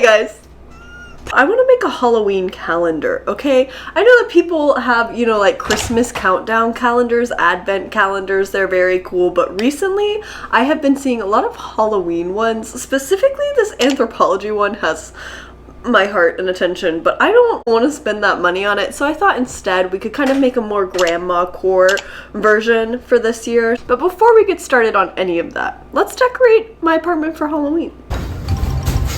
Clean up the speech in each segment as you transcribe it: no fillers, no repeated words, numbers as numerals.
guys. I want to make a Halloween calendar, okay? I know that people have, you know, like Christmas countdown calendars, advent calendars, they're very cool, but recently I have been seeing a lot of Halloween ones. Specifically, this Anthropologie one has my heart and attention, but I don't want to spend that money on it, so I thought instead we could kind of make a more grandma core version for this year. But before we get started on any of that, let's decorate my apartment for Halloween.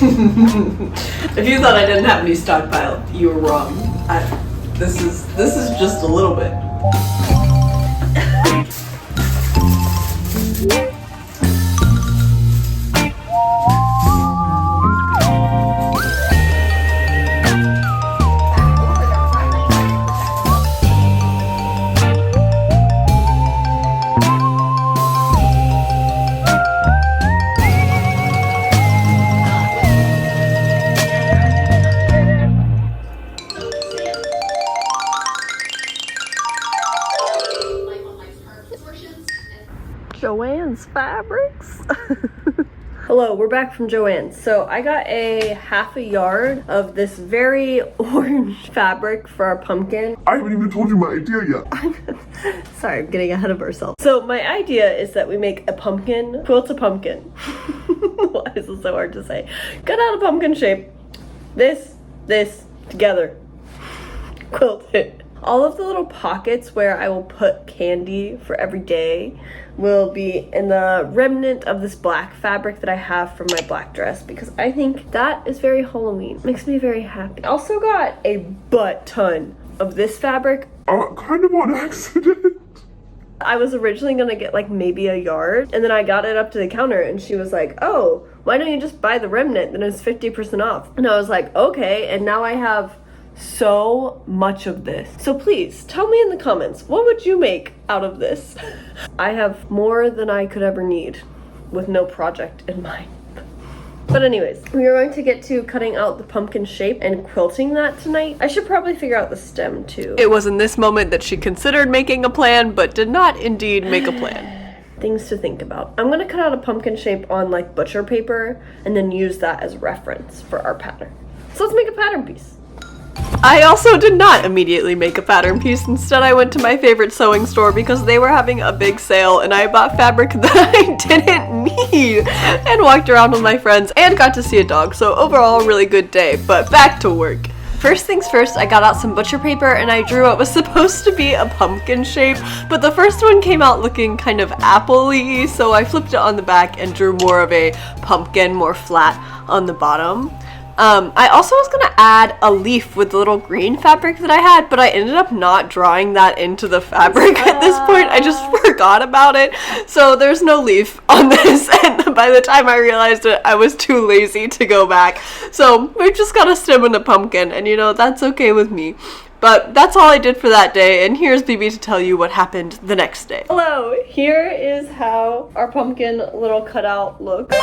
If you thought I didn't have any stockpile, you were wrong. This is just a little bit. Joann's Fabrics. Hello, we're back from Joann's. So I got a half a yard of this very orange fabric for our pumpkin. I haven't even told you my idea yet. Sorry, I'm getting ahead of ourselves. So my idea is that we make a pumpkin, quilt a pumpkin. Why is this so hard to say? Cut out a pumpkin shape. This, together. Quilt it. All of the little pockets where I will put candy for every day will be in the remnant of this black fabric that I have from my black dress, because I think that is very Halloween. Makes me very happy. I also got a butt ton of this fabric. Kind of on accident. I was originally gonna get like maybe a yard, and then I got it up to the counter and she was like, oh, why don't you just buy the remnant? Then it's 50% off. And I was like, okay, and now I have so much of this. So please tell me in the comments, what would you make out of this? I have more than I could ever need with no project in mind. But anyways, we are going to get to cutting out the pumpkin shape and quilting that tonight. I should probably figure out the stem too. It was in this moment that she considered making a plan, but did not indeed make a plan. Things to think about. I'm gonna cut out a pumpkin shape on like butcher paper and then use that as reference for our pattern. So let's make a pattern piece. I also did not immediately make a pattern piece. Instead, I went to my favorite sewing store because they were having a big sale and I bought fabric that I didn't need and walked around with my friends and got to see a dog. So overall, really good day, but back to work. First things first, I got out some butcher paper and I drew what was supposed to be a pumpkin shape, but the first one came out looking kind of apple-y, so I flipped it on the back and drew more of a pumpkin, more flat on the bottom. I also was gonna add a leaf with the little green fabric that I had, but I ended up not drawing that into the fabric at this point. I just forgot about it. So there's no leaf on this, and by the time I realized it, I was too lazy to go back. So we've just got a stem and a pumpkin, and you know, that's okay with me. But that's all I did for that day, and here's BB to tell you what happened the next day. Hello, here is how our pumpkin little cutout looks.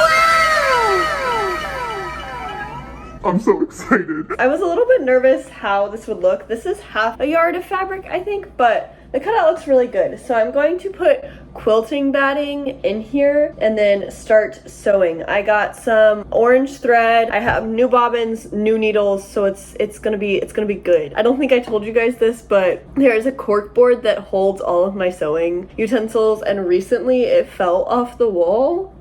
I'm so excited. I was a little bit nervous how this would look. This is half a yard of fabric, I think, but the cutout looks really good. So I'm going to put quilting batting in here and then start sewing. I got some orange thread. I have new bobbins, new needles, so it's gonna be good. I don't think I told you guys this, but there is a cork board that holds all of my sewing utensils, and recently it fell off the wall.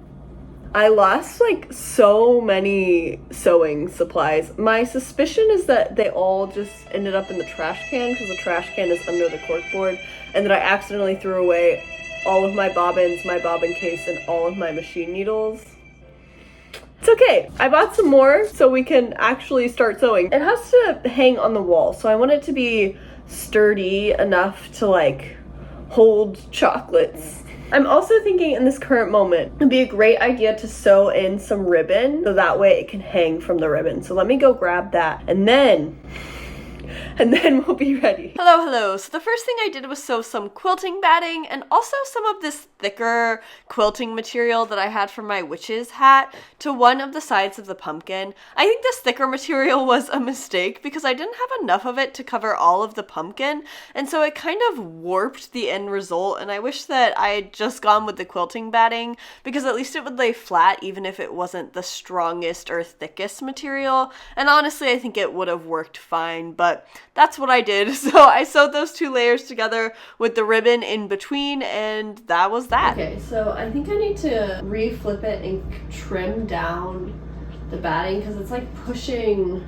I lost like so many sewing supplies. My suspicion is that they all just ended up in the trash can because the trash can is under the corkboard, and that I accidentally threw away all of my bobbins, my bobbin case, and all of my machine needles. It's okay. I bought some more so we can actually start sewing. It has to hang on the wall, so I want it to be sturdy enough to like hold chocolates. I'm also thinking in this current moment, it'd be a great idea to sew in some ribbon so that way it can hang from the ribbon. So let me go grab that, and then and then we'll be ready. Hello. So the first thing I did was sew some quilting batting and also some of this thicker quilting material that I had for my witch's hat to one of the sides of the pumpkin. I think this thicker material was a mistake because I didn't have enough of it to cover all of the pumpkin, and so it kind of warped the end result, and I wish that I had just gone with the quilting batting because at least it would lay flat even if it wasn't the strongest or thickest material, and honestly I think it would have worked fine, but that's what I did. So I sewed those two layers together with the ribbon in between, and that was that. Okay, so I think I need to re-flip it and trim down the batting because it's like pushing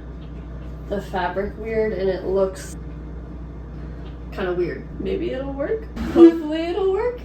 the fabric weird and it looks kind of weird. Maybe it'll work. Hopefully it'll work.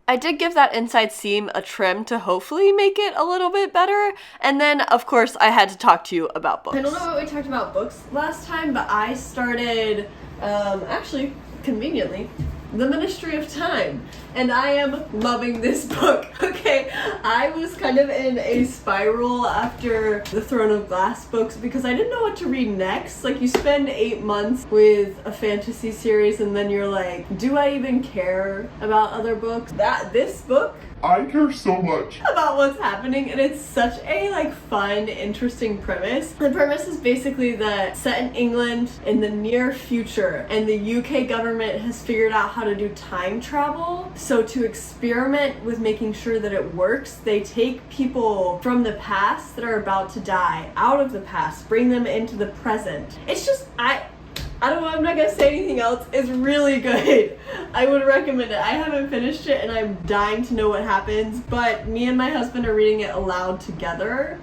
I did give that inside seam a trim to hopefully make it a little bit better, and then of course I had to talk to you about books. I don't know what we talked about books last time, but I started, actually, conveniently, The Ministry of Time, and I am loving this book. Okay, I was kind of in a spiral after the Throne of Glass books because I didn't know what to read next. Like, you spend 8 months with a fantasy series and then you're like, do I even care about other books? This book, I care so much about what's happening, and it's such a like fun, interesting premise. The premise is basically that set in England in the near future, and the UK government has figured out how to do time travel. So to experiment with making sure that it works, they take people from the past that are about to die out of the past, bring them into the present. It's just, I don't know, I'm not gonna say anything else. It's really good. I would recommend it. I haven't finished it and I'm dying to know what happens, but me and my husband are reading it aloud together,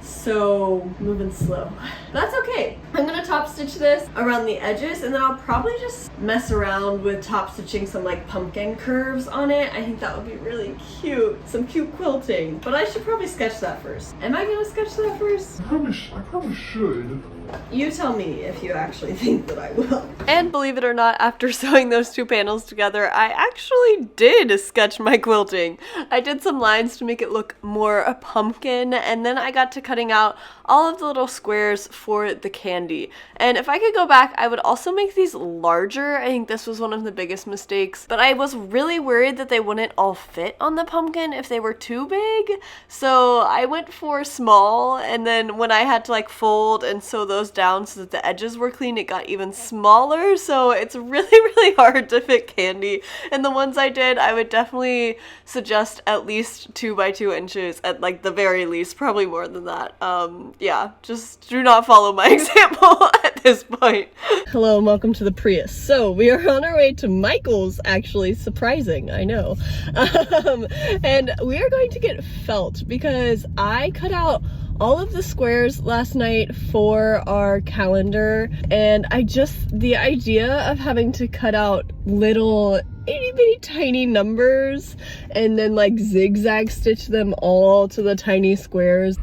so moving slow. That's okay. I'm gonna top stitch this around the edges and then I'll probably just mess around with top stitching some like pumpkin curves on it. I think that would be really cute. Some cute quilting, but I should probably sketch that first. Am I gonna sketch that first? I probably should. You tell me if you actually think that I will. And believe it or not, after sewing those two panels together, I actually did sketch my quilting. I did some lines to make it look more a pumpkin, and then I got to cutting out all of the little squares for the candy. And if I could go back, I would also make these larger. I think this was one of the biggest mistakes, but I was really worried that they wouldn't all fit on the pumpkin if they were too big. So I went for small, and then when I had to like fold and sew those down so that the edges were clean, it got even smaller. So it's really hard to fit candy. And the ones I did, I would definitely suggest at least 2 by 2 inches at like the very least, probably more than that. Yeah, just do not follow my example at this point. Hello and welcome to the Prius. So we are on our way to Michael's, actually. Surprising, I know. And we are going to get felt because I cut out all of the squares last night for our calendar, and the idea of having to cut out little itty bitty tiny numbers and then like zigzag stitch them all to the tiny squares.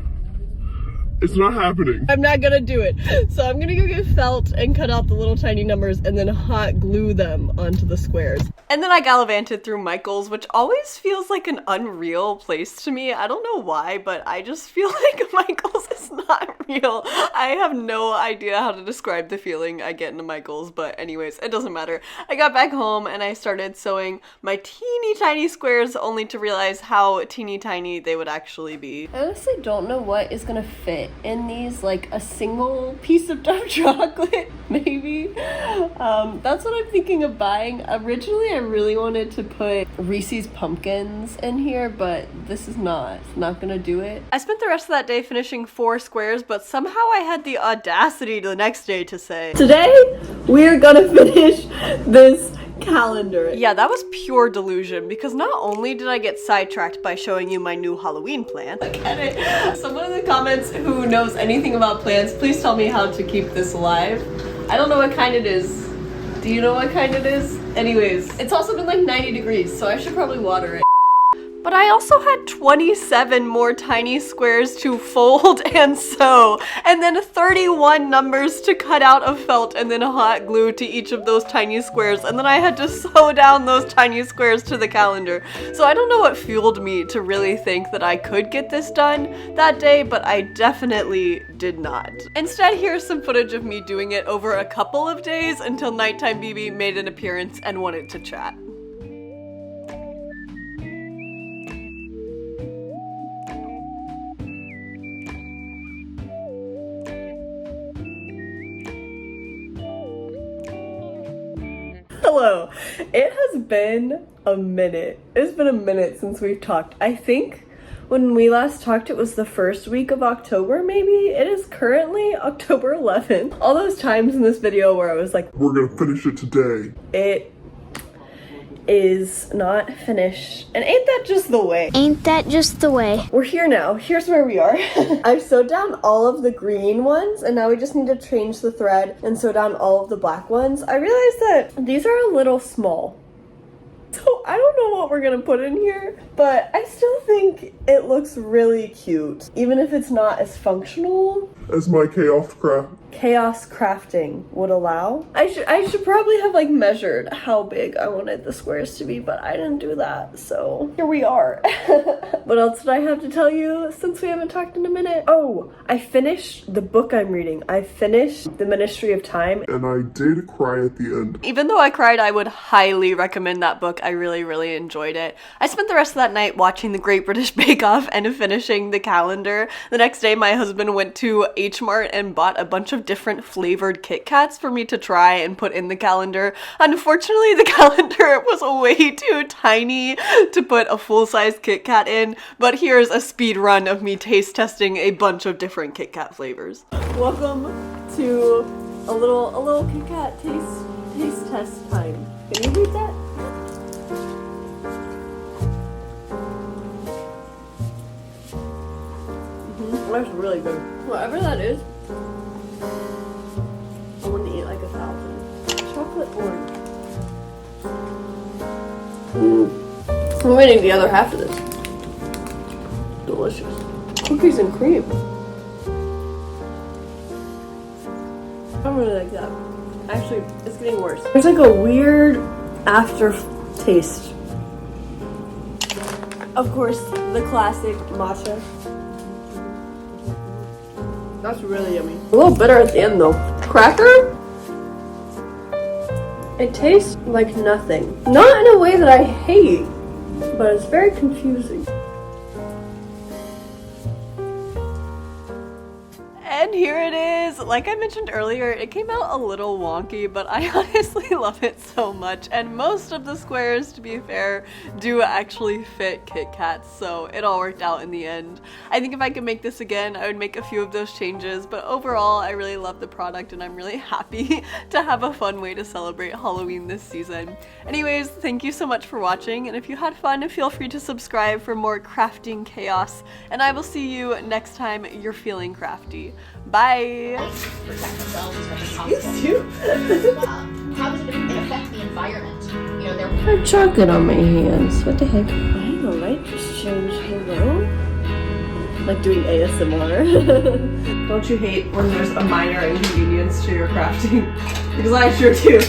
It's not happening. I'm not gonna do it. So I'm gonna go get felt and cut out the little tiny numbers and then hot glue them onto the squares. And then I gallivanted through Michael's, which always feels like an unreal place to me. I don't know why, but I just feel like Michael's is not real. I have no idea how to describe the feeling I get into Michael's, but anyways, it doesn't matter. I got back home and I started sewing my teeny tiny squares, only to realize how teeny tiny they would actually be. I honestly don't know what is gonna fit in these, like a single piece of dark chocolate, maybe. That's what I'm thinking of buying. Originally, I really wanted to put Reese's Pumpkins in here, but this is not gonna do it. I spent the rest of that day finishing 4 squares, but somehow I had the audacity the next day to say, today, we're gonna finish this calendar. Yeah, that was pure delusion, because not only did I get sidetracked by showing you my new Halloween plan. Look at it. Someone in the comments who knows anything about plants, please tell me how to keep this alive. I don't know what kind it is. Do you know what kind it is? Anyways, it's also been like 90 degrees, so I should probably water it. But I also had 27 more tiny squares to fold and sew, and then 31 numbers to cut out of felt and then hot glue to each of those tiny squares, and then I had to sew down those tiny squares to the calendar. So I don't know what fueled me to really think that I could get this done that day, but I definitely did not. Instead, here's some footage of me doing it over a couple of days until Nighttime BB made an appearance and wanted to chat. Hello. It has been a minute. It's been a minute since we've talked. I think when we last talked, it was the first week of October, maybe? It is currently October 11th. All those times in this video where I was like, We're gonna finish it today. it is not finished. And ain't that just the way? Ain't that just the way? We're here now. Here's where we are. I've sewed down all of the green ones, and now we just need to change the thread and sew down all of the black ones. I realized that these are a little small. So I don't know what we're gonna put in here, but I still think it looks really cute, even if it's not as functional As my chaos crafting would allow. I should probably have like measured how big I wanted the squares to be, but I didn't do that, so here we are. What else did I have to tell you since we haven't talked in a minute? Oh, I finished the book I'm reading. I finished The Ministry of Time. And I did cry at the end. Even though I cried, I would highly recommend that book. I really, really enjoyed it. I spent the rest of that night watching the Great British Bake Off and finishing the calendar. The next day, my husband went to H Mart and bought a bunch of different flavored Kit Kats for me to try and put in the calendar. Unfortunately, the calendar was way too tiny to put a full-size Kit Kat in, but here's a speed run of me taste testing a bunch of different Kit Kat flavors. Welcome to a little Kit Kat taste test time. Can you read that? That's really good. Whatever that is, I want to eat like 1,000. Chocolate orange. I'm waiting the other half of this. Delicious. Cookies and cream. I don't really like that. Actually, it's getting worse. There's like a weird aftertaste. Of course, the classic matcha. That's really yummy. A little bitter at the end though. Cracker? It tastes like nothing. Not in a way that I hate, but it's very confusing. And here it is. Like I mentioned earlier, it came out a little wonky, but I honestly love it so much. And most of the squares, to be fair, do actually fit Kit Kats, so it all worked out in the end. I think if I could make this again, I would make a few of those changes, but overall, I really love the product and I'm really happy to have a fun way to celebrate Halloween this season. Anyways, thank you so much for watching, and if you had fun, feel free to subscribe for more crafting chaos, and I will see you next time you're feeling crafty. Bye! Protect themselves as much as possible. How does it affect the environment? You know, I have chocolate on my hands. What the heck? I know, right? Just change. Hello? Like doing ASMR. Don't you hate when there's a minor inconvenience to your crafting? Because I sure do.